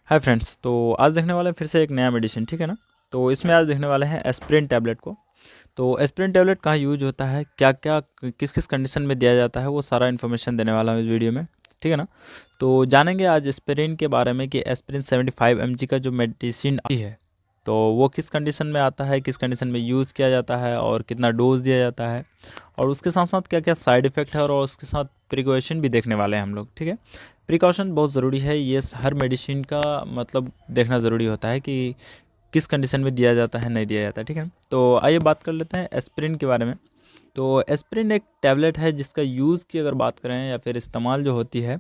Hi friends, तो आज देखने वाले हैं फिर से एक नया मेडिसिन, ठीक है ना। तो इसमें आज देखने वाले हैं एस्पिरिन टैबलेट को। तो एस्पिरिन टैबलेट कहाँ यूज होता है, क्या क्या किस किस कंडीशन में दिया जाता है, वो सारा इन्फॉर्मेशन देने वाला हूँ इस वीडियो में, ठीक है ना। तो जानेंगे आज एस्पिरिन के बारे में कि एस्पिरिन 75 mg का जो मेडिसिन आती है, तो वो किस कंडीशन में आता है, किस कंडीशन में यूज़ किया जाता है और कितना डोज दिया जाता है, और उसके साथ साथ क्या क्या साइड इफ़ेक्ट है, और उसके साथ प्रिकॉशन भी देखने वाले हैं हम लोग, ठीक है। प्रिकॉशन बहुत ज़रूरी है, ये हर मेडिसिन का मतलब देखना ज़रूरी होता है कि किस कंडीशन में दिया जाता है, नहीं दिया जाता है, ठीक है। तो आइए बात कर लेते हैं एस्पिरिन के बारे में। तो एस्पिरिन एक टैबलेट है जिसका यूज़ की अगर बात करें या फिर इस्तेमाल जो होती है,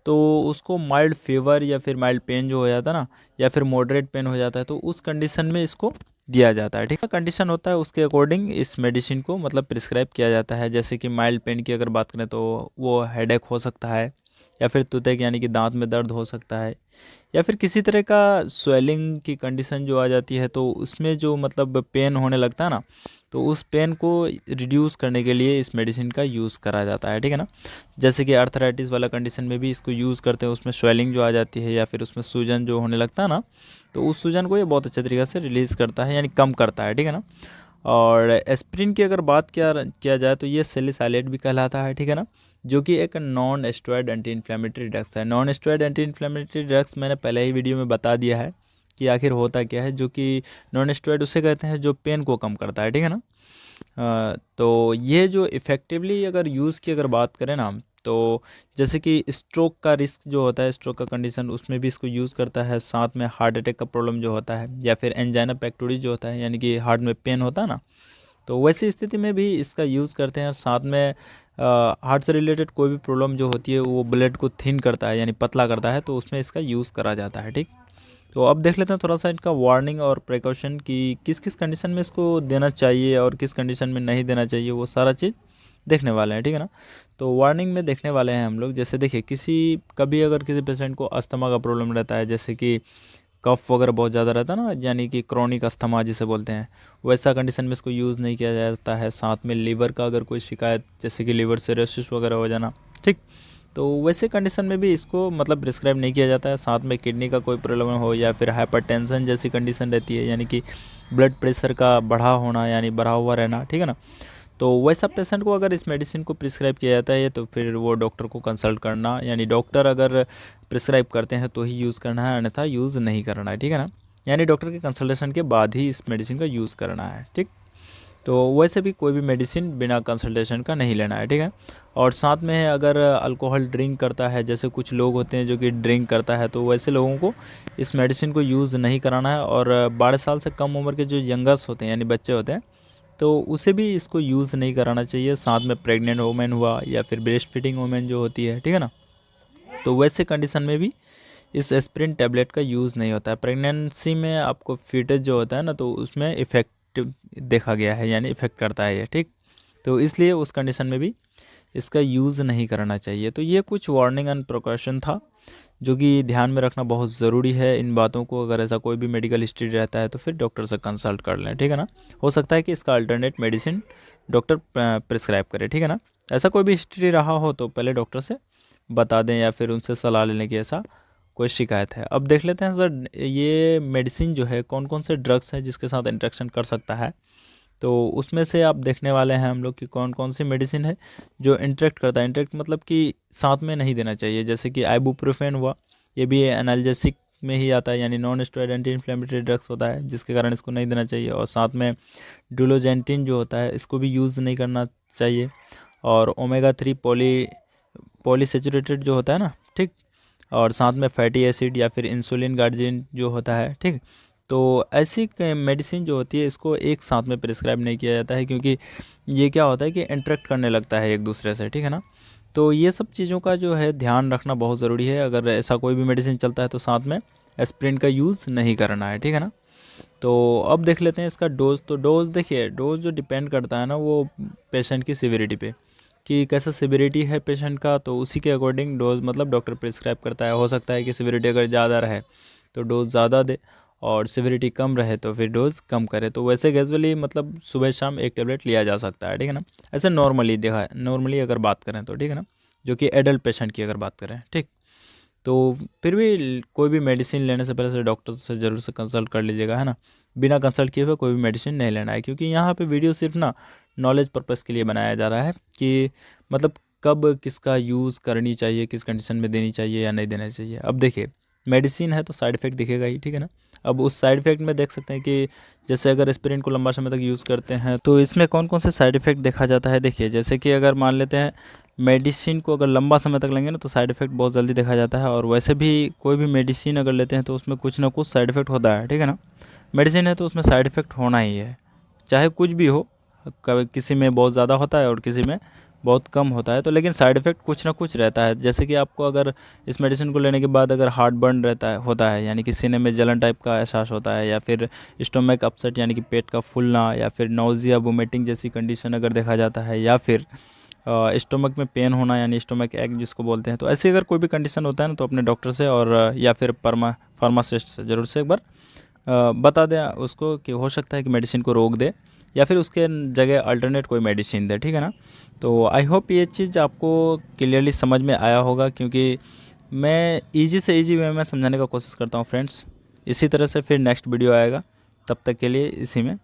तो उसको माइल्ड फीवर या फिर माइल्ड पेन जो हो जाता है ना, या फिर मॉडरेट पेन हो जाता है, तो उस कंडीशन में इसको दिया जाता है, ठीक है। कंडीशन होता है उसके अकॉर्डिंग इस मेडिसिन को मतलब प्रिस्क्राइब किया जाता है। जैसे कि माइल्ड पेन की अगर बात करें तो वो हेडेक हो सकता है, या फिर टूथेक यानी कि दांत में दर्द हो सकता है, या फिर किसी तरह का स्वेलिंग की कंडीशन जो आ जाती है, तो उसमें जो मतलब पेन होने लगता है ना, तो उस पेन को रिड्यूस करने के लिए इस मेडिसिन का यूज़ करा जाता है, ठीक है ना। जैसे कि अर्थराइटिस वाला कंडीशन में भी इसको यूज़ करते हैं, उसमें स्वेलिंग जो आ जाती है या फिर उसमें सूजन जो होने लगता है ना, तो उस सूजन को ये बहुत अच्छे तरीके से रिलीज़ करता है, यानी कम करता है, ठीक है ना। और एस्पिरिन की अगर बात किया जाए तो ये सैलिसाइलेट भी कहलाता है, ठीक है ना, जो कि एक non steroid anti inflammatory drugs है। Non steroid anti inflammatory drugs मैंने पहले ही वीडियो में बता दिया है कि आखिर होता क्या है। जो कि नॉन स्टेरॉयड उसे कहते हैं जो पेन को कम करता है, ठीक है ना। तो ये जो इफ़ेक्टिवली अगर यूज़ की अगर बात करें ना, तो जैसे कि स्ट्रोक का रिस्क जो होता है, स्ट्रोक का कंडीशन, उसमें भी इसको यूज़ करता है। साथ में हार्ट अटैक का प्रॉब्लम जो होता है, या फिर एंजाइना पेक्टोरिस जो होता है, यानी कि हार्ट में पेन होता है ना, तो वैसी स्थिति में भी इसका यूज़ करते हैं। साथ में हार्ट से रिलेटेड कोई भी प्रॉब्लम जो होती है वो ब्लड को थिन करता है, यानी पतला करता है, तो उसमें इसका यूज़ करा जाता है, ठीक। तो अब देख लेते हैं थोड़ा सा इनका वार्निंग और प्रिकॉशन कि किस किस कंडीशन में इसको देना चाहिए और किस कंडीशन में नहीं देना चाहिए, वो सारा चीज़ देखने वाले हैं, ठीक है ना। तो वार्निंग में देखने वाले हैं हम लोग। जैसे देखिए, कभी अगर किसी पेशेंट को अस्थमा का प्रॉब्लम रहता है, जैसे कि कफ वगैरह बहुत ज़्यादा रहता है ना, यानी कि क्रॉनिक अस्थमा जिसे बोलते हैं, वैसा कंडीशन में इसको यूज़ नहीं किया जाता है। साथ में लीवर का अगर कोई शिकायत, जैसे कि लीवर सिरोसिस वगैरह हो जाना, ठीक, तो वैसे कंडीशन में भी इसको मतलब प्रिस्क्राइब नहीं किया जाता है। साथ में किडनी का कोई प्रॉब्लम हो, या फिर हाइपरटेंशन जैसी कंडीशन रहती है, यानी कि ब्लड प्रेशर का बढ़ा होना, यानी बढ़ा हुआ रहना, ठीक है ना, तो वैसा पेशेंट को अगर इस मेडिसिन को प्रिस्क्राइब किया जाता है, तो फिर वो डॉक्टर को कंसल्ट करना, यानी डॉक्टर अगर प्रिस्क्राइब करते हैं तो ही यूज़ करना है, अन्यथा यूज़ नहीं करना है, ठीक है ना। यानी डॉक्टर के कंसल्टेशन के बाद ही इस मेडिसिन का यूज़ करना है, ठीक। तो वैसे भी कोई भी मेडिसिन बिना कंसल्टेशन का नहीं लेना है, ठीक है। और साथ में है, अगर अल्कोहल ड्रिंक करता है, जैसे कुछ लोग होते हैं जो कि ड्रिंक करता है, तो वैसे लोगों को इस मेडिसिन को यूज़ नहीं कराना है। और 12 साल से कम उम्र के जो यंगर्स होते हैं, यानी बच्चे होते हैं, तो उसे भी इसको यूज़ नहीं कराना चाहिए। साथ में प्रेग्नेंट वुमेन हुआ, या फिर ब्रेस्ट फीडिंग वुमेन जो होती है, ठीक है ना, तो वैसे कंडीशन में भी इस एस्पिरिन टैबलेट का यूज़ नहीं होता है। प्रेगनेंसी में आपको फीटस जो होता है ना, तो उसमें इफ़ेक्ट देखा गया है, यानी इफ़ेक्ट करता है ये, ठीक। तो इसलिए उस कंडीशन में भी इसका यूज़ नहीं करना चाहिए। तो ये कुछ वार्निंग एंड प्रिकॉशन था जो कि ध्यान में रखना बहुत ज़रूरी है इन बातों को। अगर ऐसा कोई भी मेडिकल हिस्ट्री रहता है तो फिर डॉक्टर से कंसल्ट कर लें, ठीक है ना। हो सकता है कि इसका अल्टरनेट मेडिसिन डॉक्टर प्रिस्क्राइब करे, ठीक है ना। ऐसा कोई भी हिस्ट्री रहा हो तो पहले डॉक्टर से बता दें, या फिर उनसे सलाह लेने की ऐसा कोई शिकायत है। अब देख लेते हैं सर, ये मेडिसिन जो है कौन कौन से ड्रग्स हैं जिसके साथ इंटरेक्शन कर सकता है। तो उसमें से आप देखने वाले हैं हम लोग कि कौन कौन सी मेडिसिन है जो इंटरेक्ट करता है। इंटरेक्ट मतलब कि साथ में नहीं देना चाहिए। जैसे कि आइबुप्रोफेन हुआ, ये भी एनाल्जेसिक में ही आता है, यानी non steroid anti inflammatory drugs होता है, जिसके कारण इसको नहीं देना चाहिए। और साथ में डुलोजेंटिन जो होता है, इसको भी यूज़ नहीं करना चाहिए। और ओमेगा 3 पॉलीसेचुरेटेड जो होता है ना, ठीक। और साथ में फैटी एसिड या फिर इंसुलिन गार्जिन जो होता है, ठीक। तो ऐसी मेडिसिन जो होती है इसको एक साथ में प्रिस्क्राइब नहीं किया जाता है, क्योंकि ये क्या होता है कि इंटरेक्ट करने लगता है एक दूसरे से, ठीक है ना। तो ये सब चीज़ों का जो है ध्यान रखना बहुत ज़रूरी है। अगर ऐसा कोई भी मेडिसिन चलता है तो साथ में एस्पिरिन का यूज़ नहीं करना है, ठीक है ना। तो अब देख लेते हैं इसका डोज। तो डोज देखिए, डोज जो डिपेंड करता है ना, वो पेशेंट की सिविरिटी पे, कि कैसा सिविरिटी है पेशेंट का, तो उसी के अकॉर्डिंग डोज मतलब डॉक्टर प्रिस्क्राइब करता है। हो सकता है कि सिविरिटी अगर ज़्यादा रहे तो डोज ज़्यादा दे, और सिविरिटी कम रहे तो फिर डोज कम करे। तो वैसे कैजुअली मतलब सुबह शाम एक टेबलेट लिया जा सकता है, ठीक है ना। ऐसे नॉर्मली देखा है, नॉर्मली अगर बात करें तो, ठीक है ना, जो कि एडल्ट पेशेंट की अगर बात करें, ठीक। तो फिर भी कोई भी मेडिसिन लेने से पहले से डॉक्टर से ज़रूर से कंसल्ट कर लीजिएगा, है ना। बिना कंसल्ट किए हुए कोई भी मेडिसिन नहीं लेना है, क्योंकि यहाँ पे वीडियो सिर्फ ना नॉलेज पर्पज़ के लिए बनाया जा रहा है कि मतलब कब किसका यूज़ करनी चाहिए, किस कंडीशन में देनी चाहिए या नहीं देना चाहिए। अब देखिए, मेडिसिन है तो साइड इफ़ेक्ट दिखेगा ही, ठीक है ना। अब उस साइड इफ़ेक्ट में देख सकते हैं कि जैसे अगर एस्पिरिन को लंबा समय तक यूज़ करते हैं तो इसमें कौन कौन से साइड इफ़ेक्ट देखा जाता है। देखिए, जैसे कि अगर मान लेते हैं मेडिसिन को अगर लंबा समय तक लेंगे ना तो साइड इफ़ेक्ट बहुत जल्दी देखा जाता है, और वैसे भी कोई भी मेडिसिन अगर लेते हैं तो उसमें कुछ ना कुछ साइड इफ़ेक्ट होता है, ठीक है ना। मेडिसिन है तो उसमें साइड इफ़ेक्ट होना ही है, चाहे कुछ भी हो। कभी किसी में बहुत ज़्यादा होता है और किसी में बहुत कम होता है, तो लेकिन साइड इफ़ेक्ट कुछ ना कुछ रहता है। जैसे कि आपको अगर इस मेडिसिन को लेने के बाद अगर हार्ट बर्न रहता है होता है, यानी कि सीने में जलन टाइप का एहसास होता है, या फिर स्टोमक अपसेट यानी कि पेट का फूलना, या फिर नौजिया वोमिटिंग जैसी कंडीशन अगर देखा जाता है, या फिर स्टोमक में पेन होना यानी स्टोमक एक जिसको बोलते हैं, तो ऐसी अगर कोई भी कंडीशन होता है ना तो अपने डॉक्टर से और या फिर फार्मासिस्ट से ज़रूर से एक बार बता दें उसको कि हो सकता है कि मेडिसिन को रोक दे या फिर उसके जगह अल्टरनेट कोई मेडिसिन दे, ठीक है ना। तो आई होप ये चीज़ आपको क्लियरली समझ में आया होगा, क्योंकि मैं ईजी से ईजी वे में समझाने का कोशिश करता हूँ फ्रेंड्स। इसी तरह से फिर नेक्स्ट वीडियो आएगा, तब तक के लिए इसी में